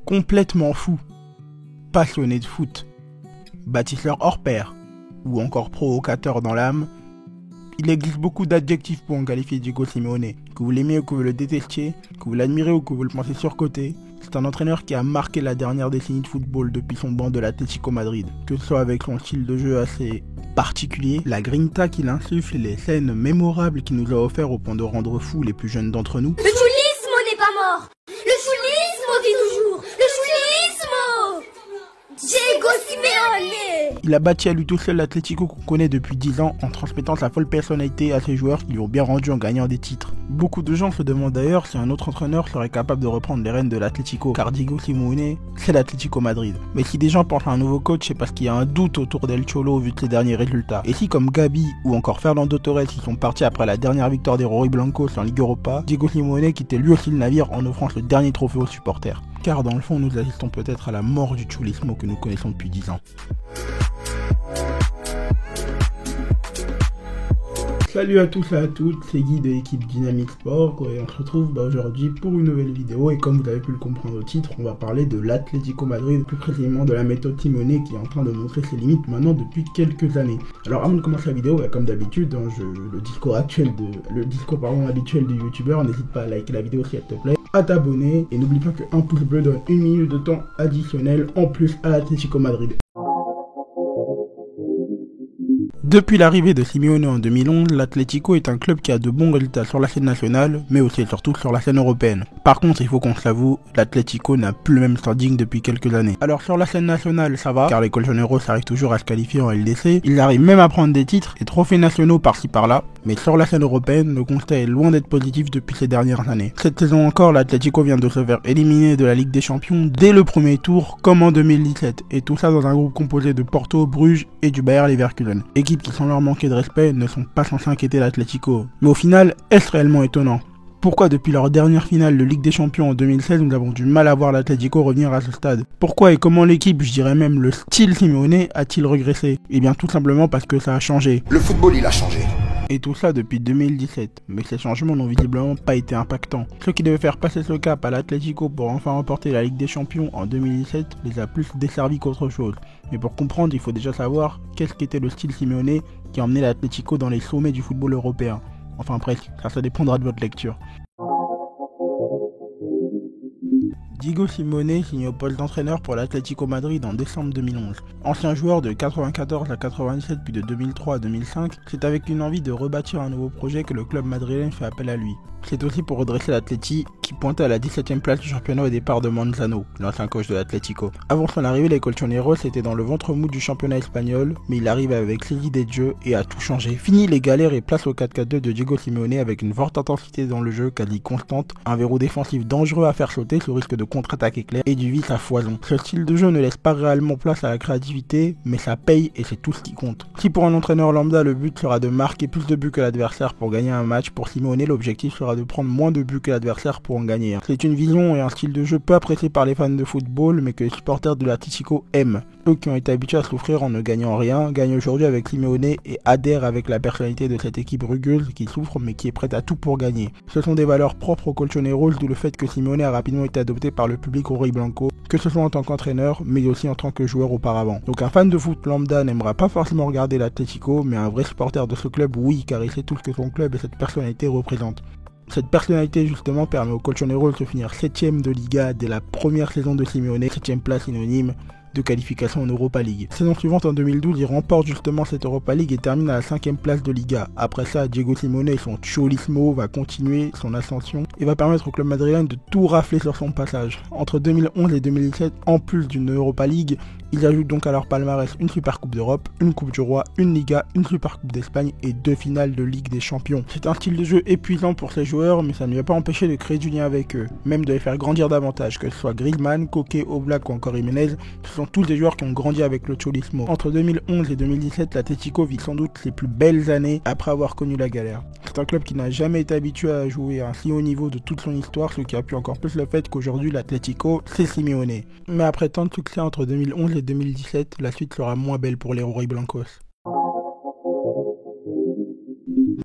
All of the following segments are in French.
complètement fou, passionné de foot, bâtisseur hors pair, ou encore provocateur dans l'âme, il existe beaucoup d'adjectifs pour en qualifier Diego Simeone. Que vous l'aimiez ou que vous le détestiez, que vous l'admirez ou que vous le pensez surcoté, c'est un entraîneur qui a marqué la dernière décennie de football depuis son banc de l'Atlético Madrid. Que ce soit avec son style de jeu assez particulier, la grinta qu'il insuffle et les scènes mémorables qu'il nous a offert au point de rendre fous les plus jeunes d'entre nous. Le choulismo n'est pas mort. Le choulismo vit toujours. Le choulismo. Diego Simeone. Il a bâti à lui tout seul l'Atlético qu'on connaît depuis 10 ans en transmettant sa folle personnalité à ses joueurs qui lui ont bien rendu en gagnant des titres. Beaucoup de gens se demandent d'ailleurs si un autre entraîneur serait capable de reprendre les rênes de l'Atlético, car Diego Simeone, c'est l'Atlético Madrid. Mais si des gens pensent à un nouveau coach, c'est parce qu'il y a un doute autour d'El Cholo vu de ses derniers résultats. Et si comme Gabi ou encore Fernando Torres ils sont partis après la dernière victoire des Rojiblancos en Ligue Europa, Diego Simeone quittait lui aussi le navire en offrant ce dernier trophée aux supporters. Car dans le fond, nous assistons peut-être à la mort du chulismo que nous connaissons depuis 10 ans. Salut à tous et à toutes, c'est Guy de l'équipe Dynamic Sport et on se retrouve aujourd'hui pour une nouvelle vidéo et comme vous avez pu le comprendre au titre, on va parler de l'Atlético Madrid, plus précisément de la méthode Simeone qui est en train de montrer ses limites maintenant depuis quelques années. Alors avant de commencer la vidéo, comme d'habitude, le discours habituel du youtubeur, n'hésite pas à liker la vidéo si elle te plaît, à t'abonner et n'oublie pas que un pouce bleu donne 1 minute de temps additionnel en plus à l'Atlético Madrid. Depuis l'arrivée de Simeone en 2011, l'Atlético est un club qui a de bons résultats sur la scène nationale, mais aussi et surtout sur la scène européenne. Par contre, il faut qu'on se l'avoue, l'Atlético n'a plus le même standing depuis quelques années. Alors sur la scène nationale, ça va, car les Colchoneros arrivent toujours à se qualifier en LDC, ils arrivent même à prendre des titres et trophées nationaux par-ci par-là, mais sur la scène européenne, le constat est loin d'être positif depuis ces dernières années. Cette saison encore, l'Atlético vient de se faire éliminer de la Ligue des Champions dès le premier tour, comme en 2017, et tout ça dans un groupe composé de Porto, Bruges et du Bayer Leverkusen. Équipes qui sans leur manquer de respect ne sont pas censées inquiéter l'Atlético. Mais au final, est-ce réellement étonnant ? Pourquoi depuis leur dernière finale de Ligue des Champions en 2016, nous avons du mal à voir l'Atlético revenir à ce stade ? Pourquoi et comment l'équipe, je dirais même le style Simeone, a-t-il régressé ? Eh bien tout simplement parce que ça a changé. Le football il a changé. Et tout ça depuis 2017, mais ces changements n'ont visiblement pas été impactants. Ceux qui devaient faire passer ce cap à l'Atlético pour enfin remporter la Ligue des Champions en 2017 les a plus desservis qu'autre chose. Mais pour comprendre, il faut déjà savoir qu'est-ce qu'était le style Simeone qui a emmené l'Atlético dans les sommets du football européen. Enfin presque, ça dépendra de votre lecture. Diego Simeone signe au poste d'entraîneur pour l'Atlético Madrid en décembre 2011. Ancien joueur de 94 à 97 puis de 2003 à 2005, c'est avec une envie de rebâtir un nouveau projet que le club madrilène fait appel à lui. C'est aussi pour redresser l'Atleti qui pointait à la 17ème place du championnat au départ de Manzano, l'ancien coach de l'Atlético. Avant son arrivée, les Colchoneros étaient dans le ventre mou du championnat espagnol, mais il arrive avec ses idées de jeu et a tout changé. Fini les galères et place au 4-4-2 de Diego Simeone avec une forte intensité dans le jeu quasi constante, un verrou défensif dangereux à faire sauter sous risque de contre-attaque éclair et du vice à foison. Ce style de jeu ne laisse pas réellement place à la créativité, mais ça paye et c'est tout ce qui compte. Si pour un entraîneur lambda le but sera de marquer plus de buts que l'adversaire pour gagner un match, pour Simeone l'objectif sera de prendre moins de buts que l'adversaire pour en gagner. C'est une vision et un style de jeu peu apprécié par les fans de football, mais que les supporters de l'Atlético aiment. Eux qui ont été habitués à souffrir en ne gagnant rien, gagnent aujourd'hui avec Simeone et adhèrent avec la personnalité de cette équipe rugueuse qui souffre mais qui est prête à tout pour gagner. Ce sont des valeurs propres aux Colchoneros, d'où le fait que Simeone a rapidement été adopté par le public rojiblanco, que ce soit en tant qu'entraîneur, mais aussi en tant que joueur auparavant. Donc un fan de foot lambda n'aimera pas forcément regarder l'Atlético, mais un vrai supporter de ce club, oui, car il sait tout ce que son club et cette personnalité représentent. Cette personnalité justement permet aux Colchoneros de se finir 7ème de Liga dès la première saison de Simeone, 7ème place synonyme de qualification en Europa League. Saison suivante en 2012, il remporte justement cette Europa League et termine à la 5ème place de Liga. Après ça, Diego Simeone et son cholismo va continuer son ascension et va permettre au club madrilène de tout rafler sur son passage. Entre 2011 et 2017, en plus d'une Europa League, ils ajoutent donc à leur palmarès une Super Coupe d'Europe, une Coupe du Roi, une Liga, une Super Coupe d'Espagne et 2 finales de Ligue des Champions. C'est un style de jeu épuisant pour ces joueurs, mais ça ne lui a pas empêché de créer du lien avec eux, même de les faire grandir davantage, que ce soit Griezmann, Koke, Oblak ou encore Jiménez, ce sont tous des joueurs qui ont grandi avec le cholismo. Entre 2011 et 2017, l'Atlético vit sans doute ses plus belles années après avoir connu la galère. C'est un club qui n'a jamais été habitué à jouer à un si haut niveau de toute son histoire, ce qui appuie encore plus le fait qu'aujourd'hui l'Atlético, c'est Simeone. Mais après tant de succès entre 2011 et 2017, la suite sera moins belle pour les Rojiblancos.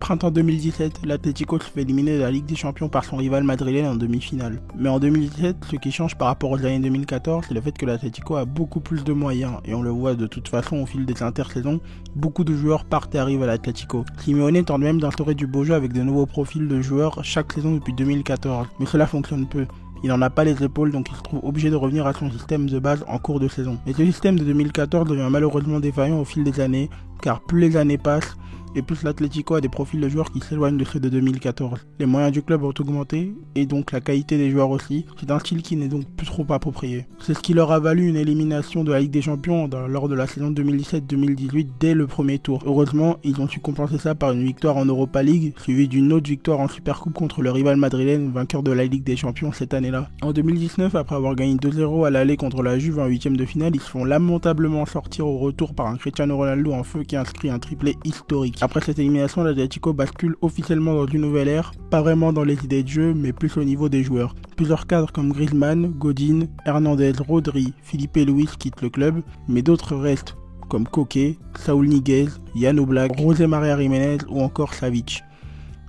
Printemps 2017, l'Atlético se fait éliminer de la Ligue des Champions par son rival madrilène en demi-finale. Mais en 2017, ce qui change par rapport aux années 2014, c'est le fait que l'Atlético a beaucoup plus de moyens. Et on le voit de toute façon au fil des intersaisons, beaucoup de joueurs partent et arrivent à l'Atlético. Simeone tente même d'instaurer du beau jeu avec de nouveaux profils de joueurs chaque saison depuis 2014. Mais cela fonctionne peu. Il n'en a pas les épaules, donc il se trouve obligé de revenir à son système de base en cours de saison. Et ce système de 2014 devient malheureusement défaillant au fil des années, car plus les années passent, et plus l'Atlético a des profils de joueurs qui s'éloignent de ceux de 2014. Les moyens du club ont augmenté, et donc la qualité des joueurs aussi. C'est un style qui n'est donc plus trop approprié. C'est ce qui leur a valu une élimination de la Ligue des Champions lors de la saison 2017-2018 dès le premier tour. Heureusement, ils ont su compenser ça par une victoire en Europa League, suivie d'une autre victoire en Supercoupe contre le rival madrilène, vainqueur de la Ligue des Champions cette année-là. En 2019, après avoir gagné 2-0 à l'aller contre la Juve en 8ème de finale, ils se font lamentablement sortir au retour par un Cristiano Ronaldo en feu qui inscrit un triplé historique. Après cette élimination, l'Atlético bascule officiellement dans une nouvelle ère, pas vraiment dans les idées de jeu, mais plus au niveau des joueurs. Plusieurs cadres comme Griezmann, Godin, Hernandez, Rodri, Felipe Luis quittent le club, mais d'autres restent, comme Koke, Saúl Ñíguez, Jan Oblak, José María Jiménez ou encore Savic.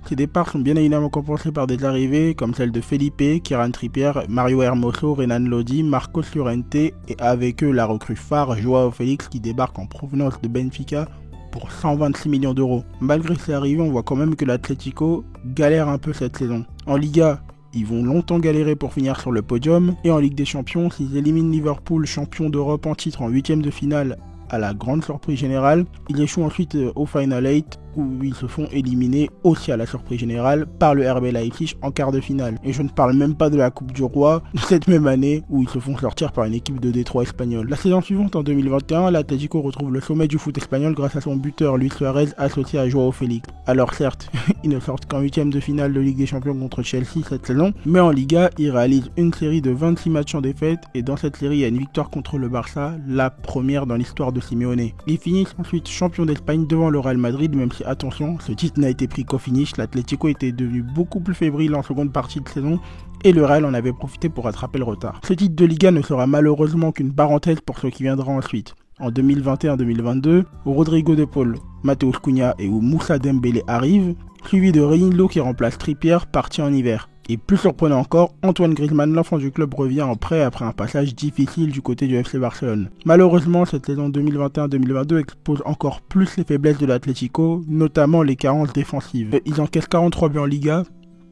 Ces départs sont bien évidemment compensés par des arrivées comme celles de Felipe, Kieran Trippier, Mario Hermoso, Renan Lodi, Marcos Llorente et avec eux la recrue phare Joao Félix qui débarque en provenance de Benfica pour 126 millions d'euros. Malgré ces arrivées, on voit quand même que l'Atlético galère un peu cette saison. En Liga, ils vont longtemps galérer pour finir sur le podium, et en Ligue des Champions, s'ils éliminent Liverpool, champion d'Europe en titre en 8ème de finale, à la grande surprise générale, ils échouent ensuite au Final 8 où ils se font éliminer aussi à la surprise générale par le RB Leipzig en quart de finale. Et je ne parle même pas de la Coupe du Roi de cette même année où ils se font sortir par une équipe de Détroit espagnole. La saison suivante, en 2021, l'Atlético retrouve le sommet du foot espagnol grâce à son buteur Luis Suarez associé à Joao Félix. Alors certes, ils ne sortent qu'en 8ème de finale de Ligue des Champions contre Chelsea cette saison, mais en Liga, ils réalisent une série de 26 matchs en défaite et dans cette série, il y a une victoire contre le Barça, la première dans l'histoire de Simeone. Ils finissent ensuite champions d'Espagne devant le Real Madrid, même si attention, ce titre n'a été pris qu'au finish, l'Atlético était devenu beaucoup plus fébrile en seconde partie de saison et le Real en avait profité pour rattraper le retard. Ce titre de Liga ne sera malheureusement qu'une parenthèse pour ce qui viendra ensuite. En 2021-2022, où Rodrigo de Paul, Mateus Cunha et où Moussa Dembélé arrivent, suivi de Reinildo qui remplace Trippier, parti en hiver. Et plus surprenant encore, Antoine Griezmann, l'enfant du club, revient en prêt après un passage difficile du côté du FC Barcelone. Malheureusement, cette saison 2021-2022 expose encore plus les faiblesses de l'Atlético, notamment les carences défensives. Ils encaissent 43 buts en Liga,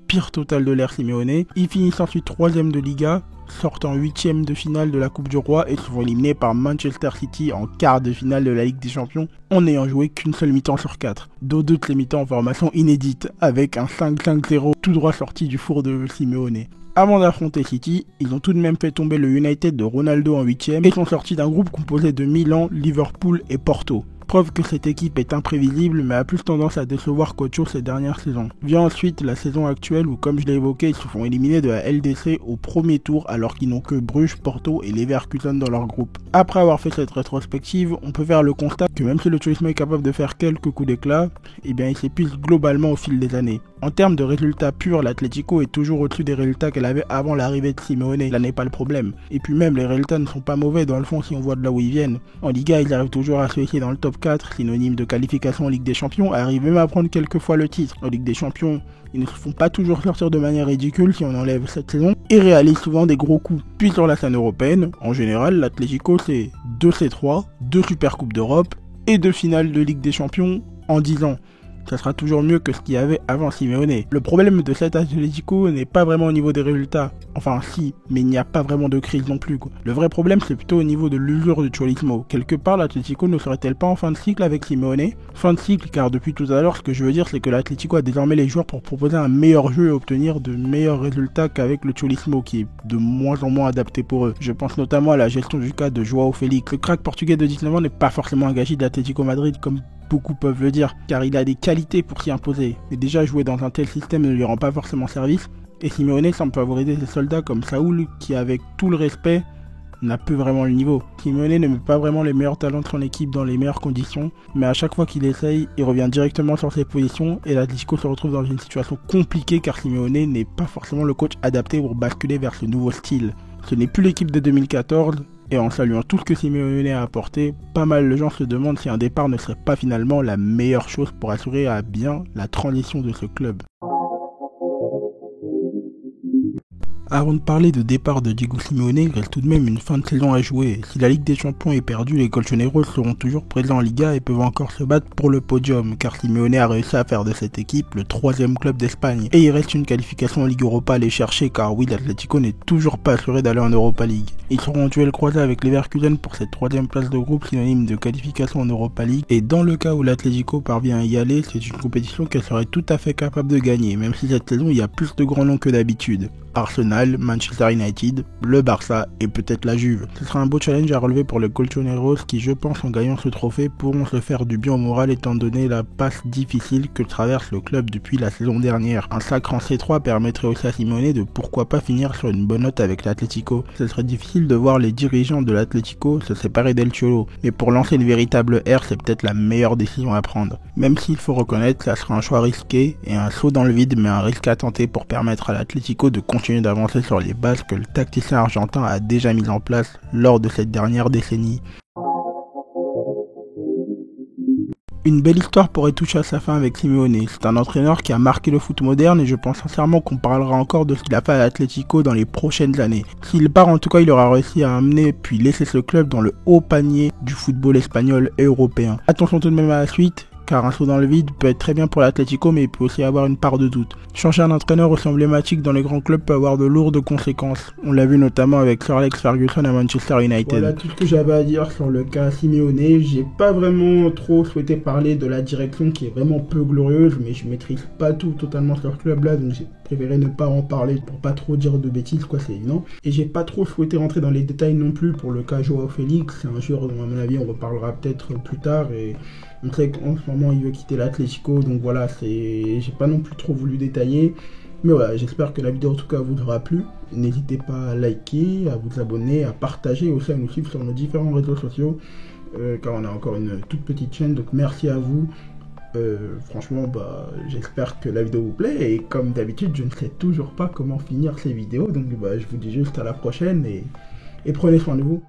pire total de l'ère Simeone. Ils finissent ensuite 3ème de Liga, sortent en 8ème de finale de la Coupe du Roi et se font éliminer par Manchester City en quart de finale de la Ligue des Champions en n'ayant joué qu'une seule mi-temps sur 4. Dont toutes les mi-temps en formation inédite avec un 5-5-0 tout droit sorti du four de Simeone. Avant d'affronter City, ils ont tout de même fait tomber le United de Ronaldo en 8ème et sont sortis d'un groupe composé de Milan, Liverpool et Porto. Preuve que cette équipe est imprévisible mais a plus tendance à décevoir qu'autre chose ces dernières saisons. Vient ensuite la saison actuelle où, comme je l'ai évoqué, ils se font éliminer de la LDC au premier tour alors qu'ils n'ont que Bruges, Porto et Leverkusen dans leur groupe. Après avoir fait cette rétrospective, on peut faire le constat que même si le Turismo est capable de faire quelques coups d'éclat, il s'épuise globalement au fil des années. En termes de résultats purs, l'Atlético est toujours au-dessus des résultats qu'elle avait avant l'arrivée de Simeone. Là n'est pas le problème. Et puis même, les résultats ne sont pas mauvais dans le fond si on voit de là où ils viennent. En Liga, ils arrivent toujours à se hisser dans le top 4, synonyme de qualification en Ligue des Champions, arrivent même à prendre quelques fois le titre. En Ligue des Champions, ils ne se font pas toujours sortir de manière ridicule si on enlève cette saison, et réalisent souvent des gros coups. Puis sur la scène européenne, en général, l'Atlético c'est 2 C3, 2 Supercoupes d'Europe et 2 finales de Ligue des Champions en 10 ans. Ça sera toujours mieux que ce qu'il y avait avant Simeone. Le problème de cet Atlético n'est pas vraiment au niveau des résultats. Enfin si, mais il n'y a pas vraiment de crise non plus, quoi. Le vrai problème c'est plutôt au niveau de l'usure du Cholismo. Quelque part l'Atlético ne serait-elle pas en fin de cycle avec Simeone? Fin de cycle car depuis tout à l'heure ce que je veux dire c'est que l'Atlético a désormais les joueurs pour proposer un meilleur jeu et obtenir de meilleurs résultats qu'avec le Cholismo qui est de moins en moins adapté pour eux. Je pense notamment à la gestion du cas de Joao Félix. Le crack portugais de 19 ans n'est pas forcément un gâchis de l'Atlético Madrid comme beaucoup peuvent le dire, car il a des qualités pour s'y imposer. Mais déjà jouer dans un tel système ne lui rend pas forcément service, et Simeone semble favoriser ses soldats comme Saúl, qui avec tout le respect, n'a plus vraiment le niveau. Simeone ne met pas vraiment les meilleurs talents de son équipe dans les meilleures conditions, mais à chaque fois qu'il essaye, il revient directement sur ses positions, et l'Atlético se retrouve dans une situation compliquée car Simeone n'est pas forcément le coach adapté pour basculer vers ce nouveau style. Ce n'est plus l'équipe de 2014, Et en saluant tout ce que Simeone a apporté, pas mal de gens se demandent si un départ ne serait pas finalement la meilleure chose pour assurer à bien la transition de ce club. Avant de parler de départ de Diego Simeone, il reste tout de même une fin de saison à jouer. Si la Ligue des Champions est perdue, les Colchoneros seront toujours présents en Liga et peuvent encore se battre pour le podium, car Simeone a réussi à faire de cette équipe le 3e club d'Espagne. Et il reste une qualification en Ligue Europa à aller chercher, car oui, l'Atlético n'est toujours pas assuré d'aller en Europa League. Ils seront en duel croisé avec Leverkusen pour cette 3e place de groupe synonyme de qualification en Europa League, et dans le cas où l'Atlético parvient à y aller, c'est une compétition qu'elle serait tout à fait capable de gagner, même si cette saison il y a plus de grands noms que d'habitude. Arsenal, Manchester United, le Barça et peut-être la Juve. Ce sera un beau challenge à relever pour les Colchoneros qui, je pense, en gagnant ce trophée, pourront se faire du bien au moral étant donné la passe difficile que traverse le club depuis la saison dernière. Un sacre en C3 permettrait aussi à Simeone de pourquoi pas finir sur une bonne note avec l'Atlético. Ce serait difficile de voir les dirigeants de l'Atlético se séparer d'El Cholo, mais pour lancer une véritable ère, c'est peut-être la meilleure décision à prendre. Même s'il faut reconnaître, ça sera un choix risqué et un saut dans le vide, mais un risque à tenter pour permettre à l'Atlético de continuer d'avancer sur les bases que le tacticien argentin a déjà mises en place lors de cette dernière décennie. Une belle histoire pourrait toucher à sa fin avec Simeone. C'est un entraîneur qui a marqué le foot moderne et je pense sincèrement qu'on parlera encore de ce qu'il a fait à l'Atlético dans les prochaines années. S'il part, en tout cas, il aura réussi à amener puis laisser ce club dans le haut panier du football espagnol et européen. Attention tout de même à la suite, car un saut dans le vide peut être très bien pour l'Atlético, mais il peut aussi avoir une part de doute. Changer un entraîneur aussi emblématique dans les grands clubs peut avoir de lourdes conséquences. On l'a vu notamment avec Sir Alex Ferguson à Manchester United. Voilà tout ce que j'avais à dire sur le cas Simeone. J'ai pas vraiment trop souhaité parler de la direction qui est vraiment peu glorieuse, mais je maîtrise pas tout totalement sur ce club-là, donc j'ai préféré ne pas en parler pour pas trop dire de bêtises, quoi, c'est évident. Et j'ai pas trop souhaité rentrer dans les détails non plus pour le cas Joao Félix. C'est un joueur dont à mon avis on reparlera peut-être plus tard et on sait qu'en ce moment il veut quitter l'Atlético, donc voilà, j'ai pas non plus trop voulu détailler. Mais voilà, j'espère que la vidéo en tout cas vous aura plu. N'hésitez pas à liker, à vous abonner, à partager et aussi à nous suivre sur nos différents réseaux sociaux, car on a encore une toute petite chaîne, donc merci à vous. Franchement, j'espère que la vidéo vous plaît et comme d'habitude, je ne sais toujours pas comment finir ces vidéos, donc je vous dis juste à la prochaine et prenez soin de vous.